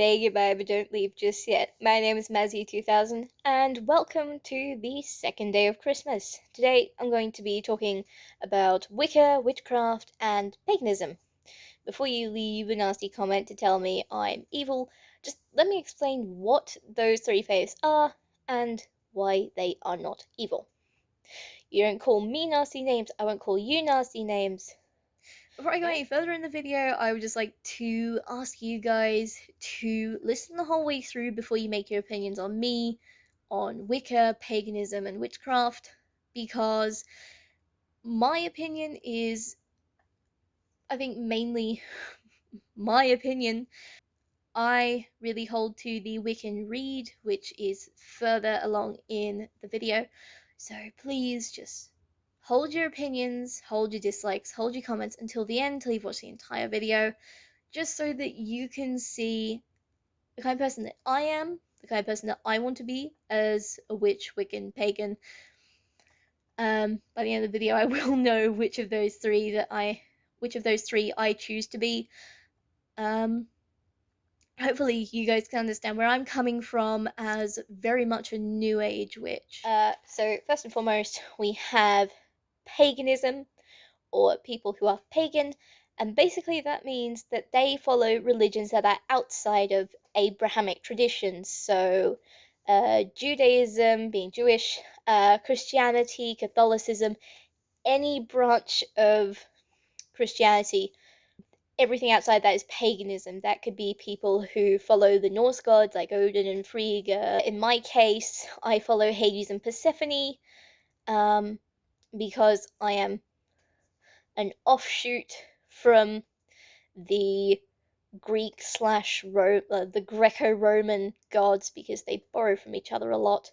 Today, goodbye, but don't leave just yet. My name is Madzie 2000, and welcome to the second day of Christmas. Today, I'm going to be talking about Wicca, witchcraft, and paganism. Before you leave a nasty comment to tell me I'm evil, just let me explain what those three faiths are and why they are not evil. You don't call me nasty names, I won't call you nasty names. Before I go any further in the video, I would just like to ask you guys to listen the whole way through before you make your opinions on me, on Wicca, paganism, and witchcraft, because my opinion is, I think, mainly my opinion. I really hold to the Wiccan read, which is further along in the video, so please just hold your opinions, hold your dislikes, hold your comments until the end, till you've watched the entire video, just so that you can see the kind of person that I am, the kind of person that I want to be as a witch, Wiccan, pagan. By the end of the video, I will know which of those three I choose to be. Hopefully you guys can understand where I'm coming from as very much a new age witch. So first and foremost, we have paganism, or people who are pagan, and basically that means that they follow religions that are outside of Abrahamic traditions. So Judaism, being Jewish, Christianity, Catholicism, any branch of Christianity. Everything outside that is paganism. That could be people who follow the Norse gods like Odin and Frigga. In my case, I follow Hades and Persephone, because I am an offshoot from the the Greco-Roman gods, because they borrow from each other a lot.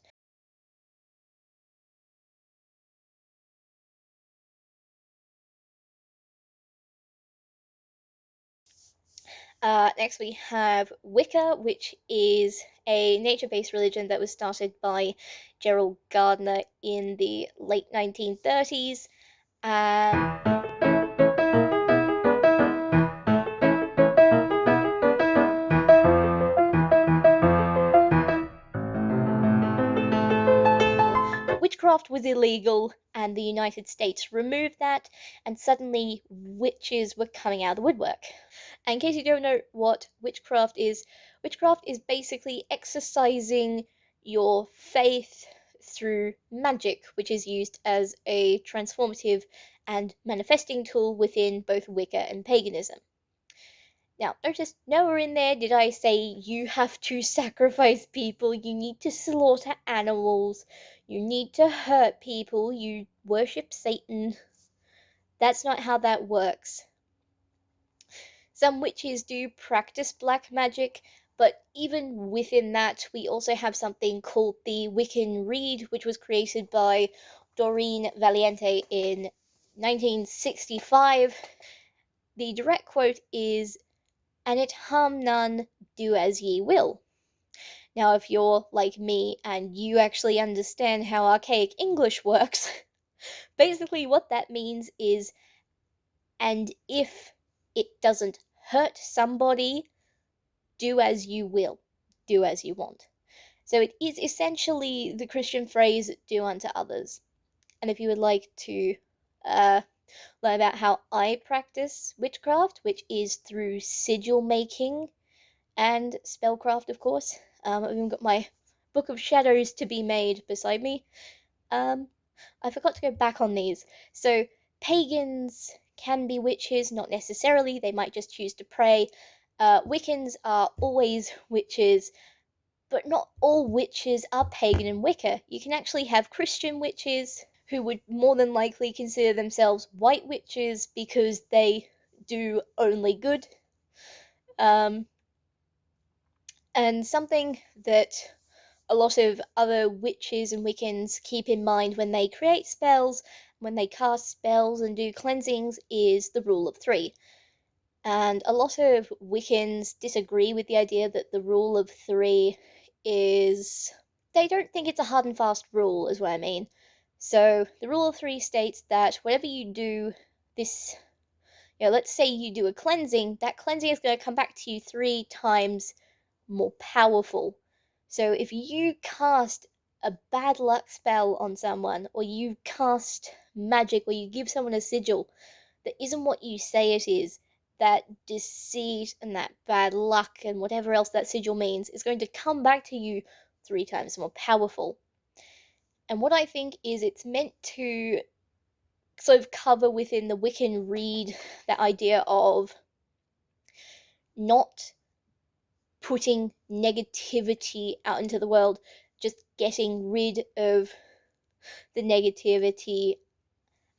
Next we have Wicca, which is a nature-based religion that was started by Gerald Gardner in the late 1930s. Witchcraft was illegal, and the United States removed that, and suddenly witches were coming out of the woodwork. And in case you don't know what witchcraft is basically exercising your faith through magic, which is used as a transformative and manifesting tool within both Wicca and paganism. Now, notice nowhere in there did I say you have to sacrifice people, you need to slaughter animals, you need to hurt people, you worship Satan. That's not how that works. Some witches do practice black magic, but even within that, we also have something called the Wiccan Read, which was created by Doreen Valiente in 1965. The direct quote is, "And it harm none, do as ye will." Now, if you're like me and you actually understand how archaic English works, basically what that means is, and if it doesn't hurt somebody, do as you will, do as you want. So it is essentially the Christian phrase, do unto others. And if you would like to learn about how I practice witchcraft, which is through sigil making and spellcraft, of course, I've even got my Book of Shadows to be made beside me. I forgot to go back on these. So pagans can be witches, not necessarily, they might just choose to pray. Wiccans are always witches, but not all witches are pagan and Wicca. You can actually have Christian witches who would more than likely consider themselves white witches because they do only good. And something that a lot of other witches and Wiccans keep in mind when they create spells, when they cast spells and do cleansings, is the rule of three. And a lot of Wiccans disagree with the idea that the rule of three is... They don't think it's a hard and fast rule, is what I mean. So, the rule of three states that whenever you do this... let's say you do a cleansing, that cleansing is going to come back to you 3 times more powerful. So if you cast a bad luck spell on someone, or you cast magic, or you give someone a sigil that isn't what you say it is, that deceit and that bad luck and whatever else that sigil means is going to come back to you 3 times more powerful. And what I think is it's meant to sort of cover within the Wiccan read that idea of not putting negativity out into the world, just getting rid of the negativity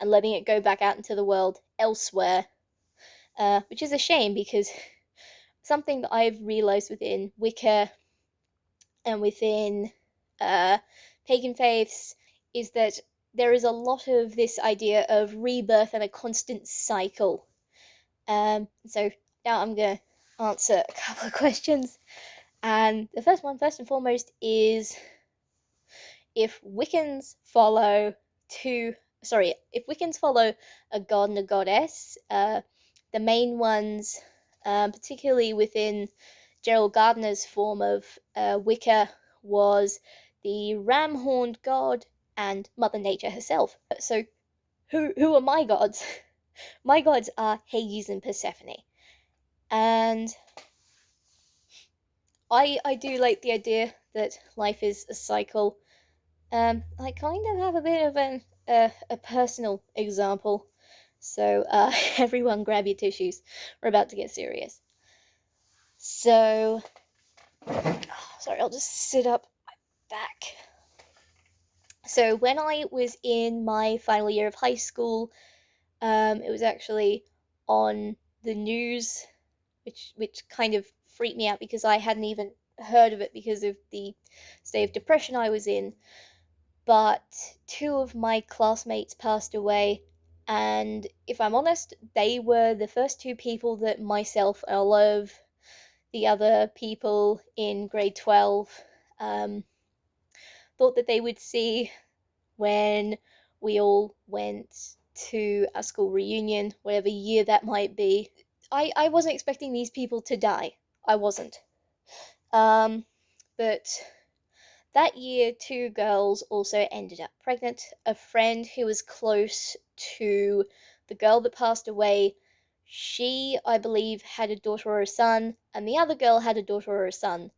and letting it go back out into the world elsewhere, which is a shame because something that I've realized within Wicca and within pagan faiths is that there is a lot of this idea of rebirth and a constant cycle. So now I'm going to answer a couple of questions. And the first one, first and foremost, is if Wiccans follow if Wiccans follow a god and a goddess, the main ones, particularly within Gerald Gardner's form of Wicca, was the ram-horned god and Mother Nature herself. So, who are my gods? My gods are Hades and Persephone, and I do like the idea that life is a cycle. I kind of have a bit of a personal example, so everyone grab your tissues. We're about to get serious. So, sorry, I'll just sit up my back. So when I was in my final year of high school, it was actually on the news, which kind of freaked me out because I hadn't even heard of it because of the state of depression I was in. But 2 of my classmates passed away, and if I'm honest, they were the first 2 people that myself and a lot of the other people in grade 12 thought that they would see when we all went to our school reunion, whatever year that might be. I wasn't expecting these people to die. I wasn't. But that year, 2 girls also ended up pregnant. A friend who was close to the girl that passed away, she, I believe, had a daughter or a son, and the other girl had a daughter or a son.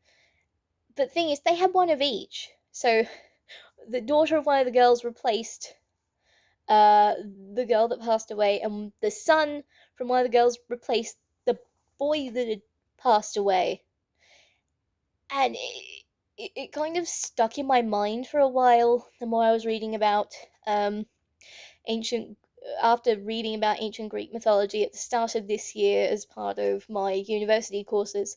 But the thing is, they had one of each. So the daughter of one of the girls replaced the girl that passed away, and the son from one of the girls replaced the boy that had passed away. And it kind of stuck in my mind for a while. The more I was reading about after reading about ancient Greek mythology at the start of this year as part of my university courses,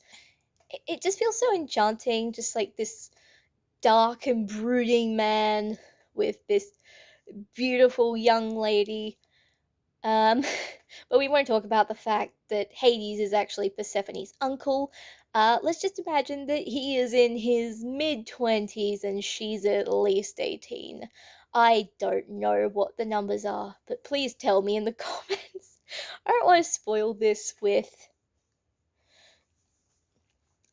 it just feels so enchanting, just like this dark and brooding man with this beautiful young lady. But we won't talk about the fact that Hades is actually Persephone's uncle. Let's just imagine that he is in his mid-20s and she's at least 18. I don't know what the numbers are, but please tell me in the comments. I don't want to spoil this with...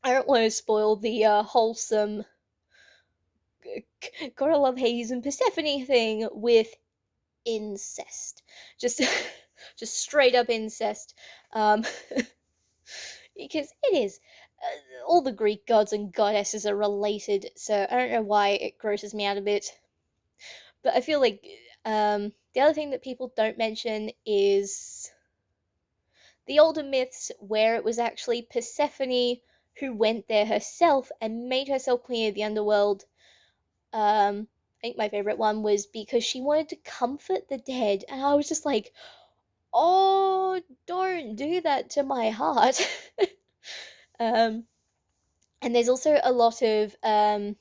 I don't want to spoil the wholesome gotta love Hades and Persephone thing with incest. Just just straight up incest. Um, because it is. All the Greek gods and goddesses are related, so I don't know why it grosses me out a bit. But I feel like the other thing that people don't mention is the older myths where it was actually Persephone who went there herself and made herself queen of the underworld. I think my favorite one was because she wanted to comfort the dead, and I was just like, oh, don't do that to my heart. And there's also a lot of men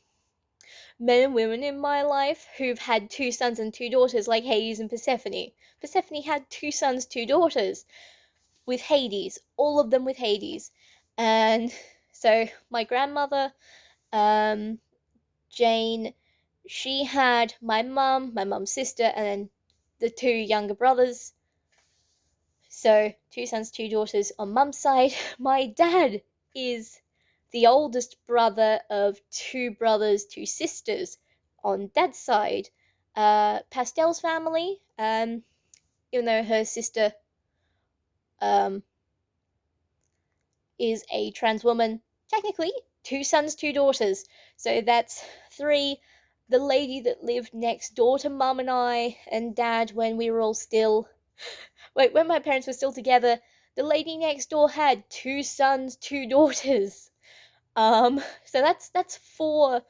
and women in my life who've had 2 sons and 2 daughters, like Hades and Persephone. Persephone had 2 sons, 2 daughters with Hades, all of them with Hades. And so my grandmother, Jane, she had my mum's sister, and then the 2 younger brothers. So 2 sons, 2 daughters on mum's side. My dad is the oldest brother of two brothers, two sisters on dad's side. Pastel's family, even though her sister um, is a trans woman, technically two sons, two daughters. So that's three. The lady that lived next door to mum and I and dad when we were all still. Wait, when my parents were still together, the lady next door had two sons, two daughters. So that's four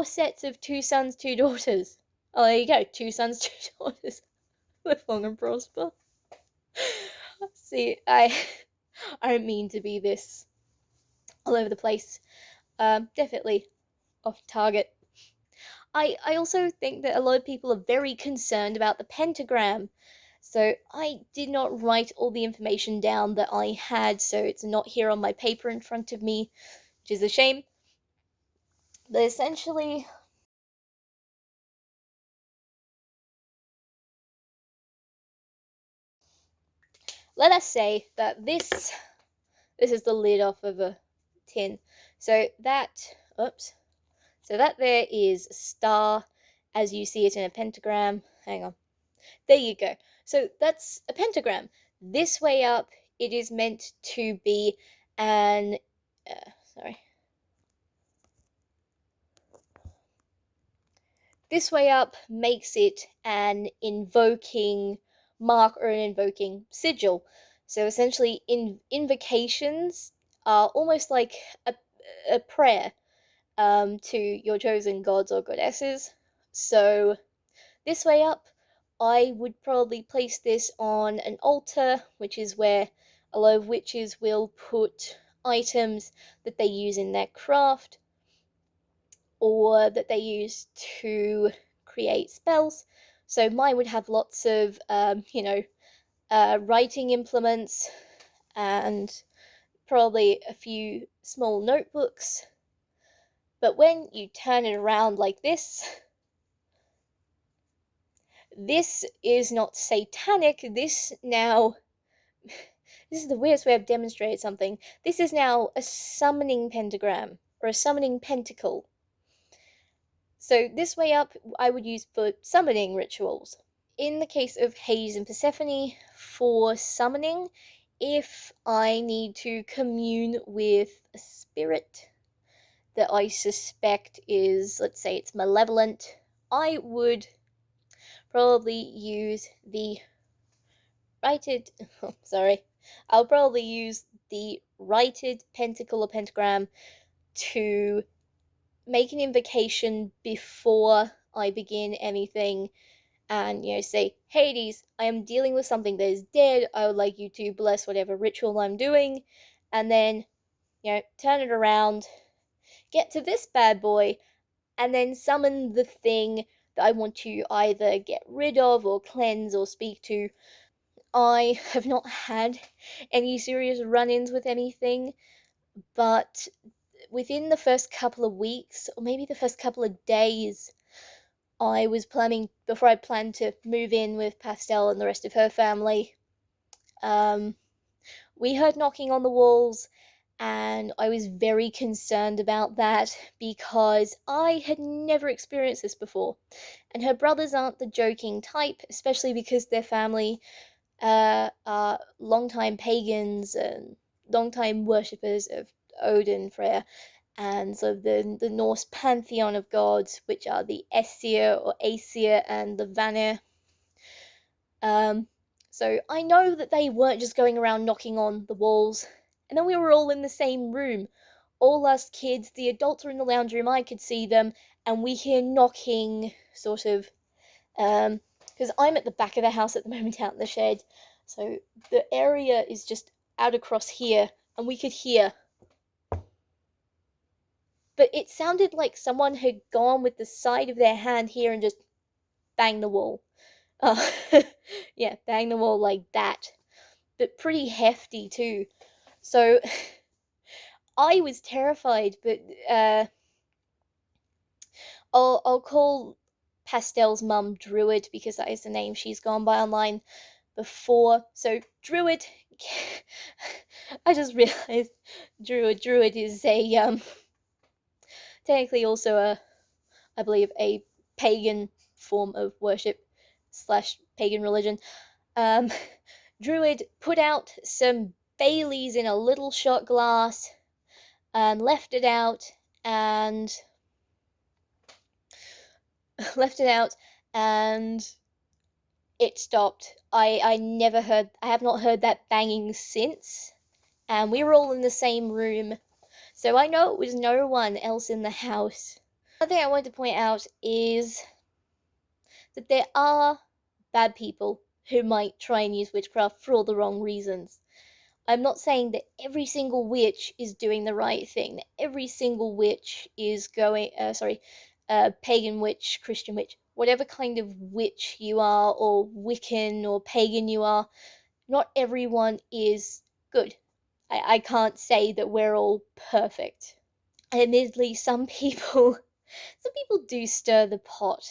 sets of two sons, two daughters. Oh, there you go, two sons, two daughters. Live long and prosper. See, I don't mean to be this all over the place. Definitely off target. I also think that a lot of people are very concerned about the pentagram. So I did not write all the information down that I had, so it's not here on my paper in front of me, which is a shame. But essentially, let us say that this is the lid off of a tin. So that, oops, so that there is a star as you see it in a pentagram. Hang on. There you go. So that's a pentagram. This way up, it is meant to be an, sorry. This way up makes it an invoking mark or an invoking sigil. So essentially, invocations are almost like a prayer to your chosen gods or goddesses. So this way up, I would probably place this on an altar, which is where a lot of witches will put items that they use in their craft or that they use to create spells. So mine would have lots of, writing implements and probably a few small notebooks. But when you turn it around like this is not satanic. This is the weirdest way I've demonstrated something. This is now a summoning pentagram or a summoning pentacle. So this way up, I would use for summoning rituals. In the case of Hades and Persephone, for summoning, if I need to commune with a spirit that I suspect is, let's say it's malevolent, I would probably use the righted, oh, sorry, I'll probably use the righted pentacle or pentagram to make an invocation before I begin anything and, say, Hades, I am dealing with something that is dead. I would like you to bless whatever ritual I'm doing. And then, turn it around, get to this bad boy, and then summon the thing that I want to either get rid of or cleanse or speak to. I have not had any serious run ins with anything, but within the first couple of weeks, or maybe the first couple of days, I was planning, before I planned to move in with Pastel and the rest of her family, we heard knocking on the walls, and I was very concerned about that because I had never experienced this before. And her brothers aren't the joking type, especially because their family are longtime pagans and longtime worshippers of Odin, Freya, and sort of the Norse pantheon of gods, which are the Aesir or Aesir and the Vanir. So I know that they weren't just going around knocking on the walls. And then we were all in the same room. All us kids, the adults were in the lounge room, I could see them, and we hear knocking, sort of, because I'm at the back of the house at the moment out in the shed. So the area is just out across here, and we could hear. But it sounded like someone had gone with the side of their hand here and just banged the wall. Uh, yeah, bang the wall like that. But pretty hefty too. So I was terrified, but I'll call Pastel's mum Druid because that is the name she's gone by online. before. So druid, I just realized druid is a technically also I believe a pagan form of worship slash pagan religion. Um, druid put out some Baileys in a little shot glass and left it out and left it out and it stopped. I have not heard that banging since. And we were all in the same room, so I know it was no one else in the house. Another thing I wanted to point out is that there are bad people who might try and use witchcraft for all the wrong reasons. I'm not saying that every single witch is doing the right thing, that every single witch is pagan witch, Christian witch, whatever kind of witch you are, or Wiccan or pagan you are, not everyone is good. I can't say that we're all perfect. Admittedly, some people do stir the pot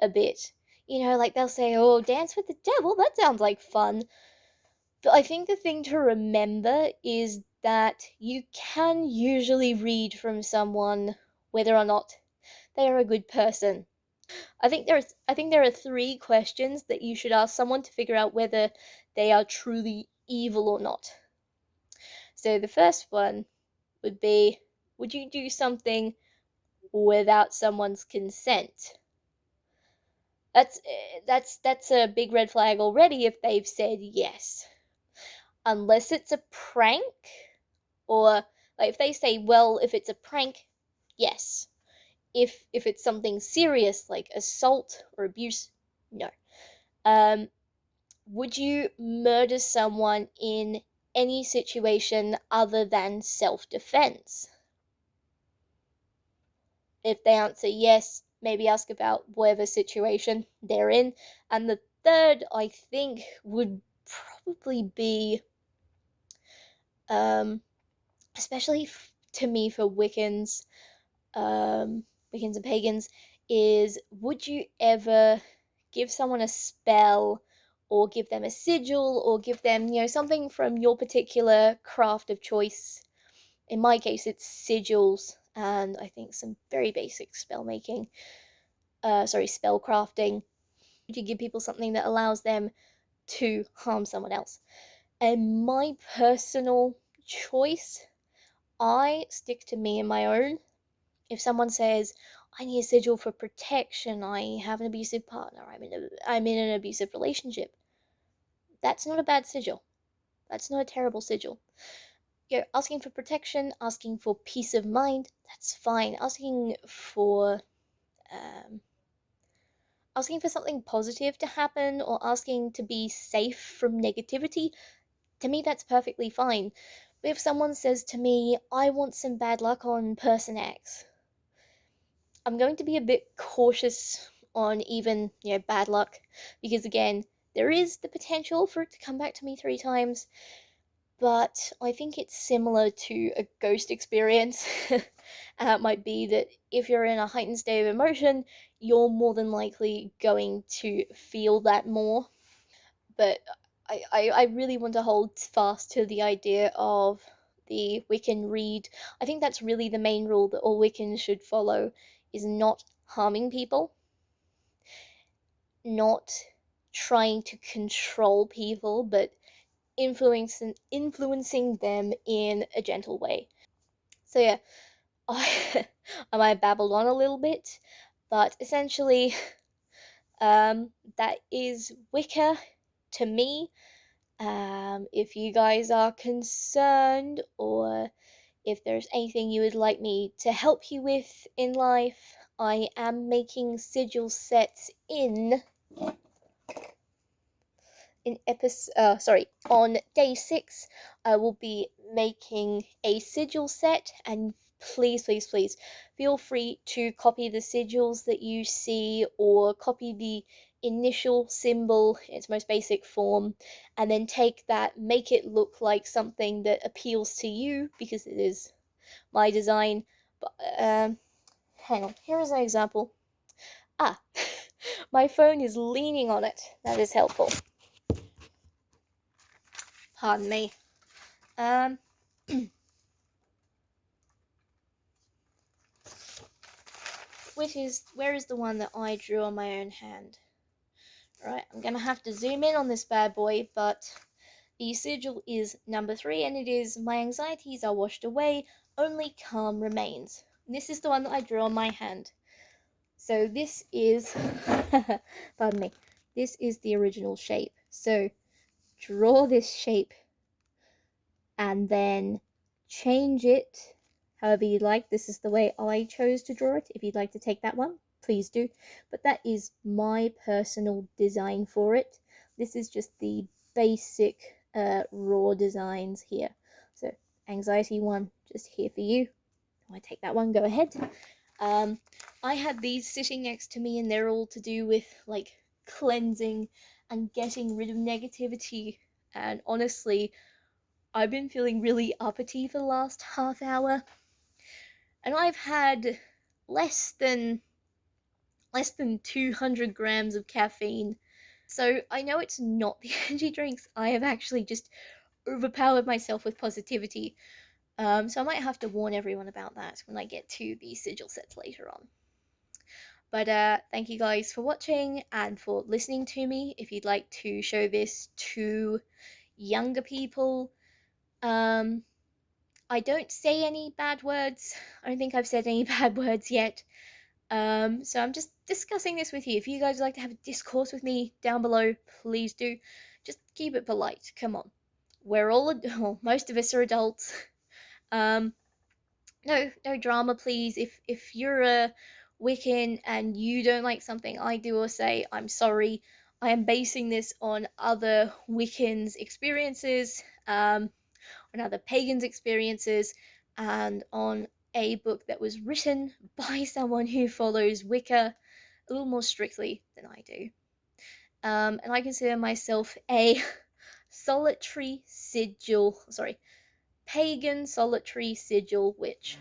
a bit. Like they'll say, "Oh, dance with the devil, that sounds like fun." But I think the thing to remember is that you can usually read from someone whether or not they are a good person. I think there are three questions that you should ask someone to figure out whether they are truly evil or not. So the first one would be, would you do something without someone's consent? That's a big red flag already if they've said yes. Unless it's a prank, or like if they say, well, if it's a prank, yes. If it's something serious like assault or abuse, no. Um, would you murder someone in any situation other than self-defense? If they answer yes, maybe ask about whatever situation they're in. And the third, I think, would probably be, especially to me for Wiccans and Pagans, is would you ever give someone a spell or give them a sigil or give them, something from your particular craft of choice? In my case, it's sigils and I think some very basic spell making. Spell crafting. To give people something that allows them to harm someone else. And my personal choice, I stick to me and my own. If someone says, I need a sigil for protection, I have an abusive partner, I'm in an abusive relationship, that's not a bad sigil. That's not a terrible sigil. Asking for protection, asking for peace of mind, that's fine. Um, asking for something positive to happen or asking to be safe from negativity, to me that's perfectly fine. But if someone says to me, I want some bad luck on person X, I'm going to be a bit cautious on even, bad luck, because again, there is the potential for it to come back to me 3 times, but I think it's similar to a ghost experience. It might be that if you're in a heightened state of emotion, you're more than likely going to feel that more. But I really want to hold fast to the idea of the Wiccan read. I think that's really the main rule that all Wiccans should follow, is not harming people, not trying to control people, but influencing them in a gentle way. So yeah, I might have babbled on a little bit, but essentially, that is Wicca to me. If you guys are concerned, or if there's anything you would like me to help you with in life, I am making sigil sets on day 6. I will be making a sigil set, and please, please, please feel free to copy the sigils that you see, or copy the initial symbol in its most basic form, and then take that, make it look like something that appeals to you, because it is my design. But hang on, here is an example. Ah, my phone is leaning on it. That is helpful. Pardon me. Where is the one that I drew on my own hand? Right, I'm gonna have to zoom in on this bad boy, but the sigil is number 3, and it is "My anxieties are washed away, only calm remains." And this is the one that I drew on my hand. So this is, pardon me, this is the original shape. So draw this shape and then change it however you like. This is the way I chose to draw it. If you'd like to take that one, please do. But that is my personal design for it. This is just the basic raw designs here. So anxiety one, just here for you. I take that one, go ahead. I had these sitting next to me, and they're all to do with like cleansing and getting rid of negativity. And honestly, I've been feeling really uppity for the last half hour, and I've had less than 200 grams of caffeine. So I know it's not the energy drinks. I have actually just overpowered myself with positivity. So I might have to warn everyone about that when I get to the sigil sets later on. But thank you guys for watching and for listening to me. If you'd like to show this to younger people, I don't say any bad words. I don't think I've said any bad words yet. So I'm just discussing this with you. If you guys would like to have a discourse with me down below, please do. Just keep it polite. Come on. We're all, well, most of us are adults. No drama, please. If you're a Wiccan and you don't like something I do or say, I'm sorry. I am basing this on other Wiccans' experiences, on other pagans' experiences, and on a book that was written by someone who follows Wicca a little more strictly than I do. And I consider myself a Pagan Solitary Sigil Witch.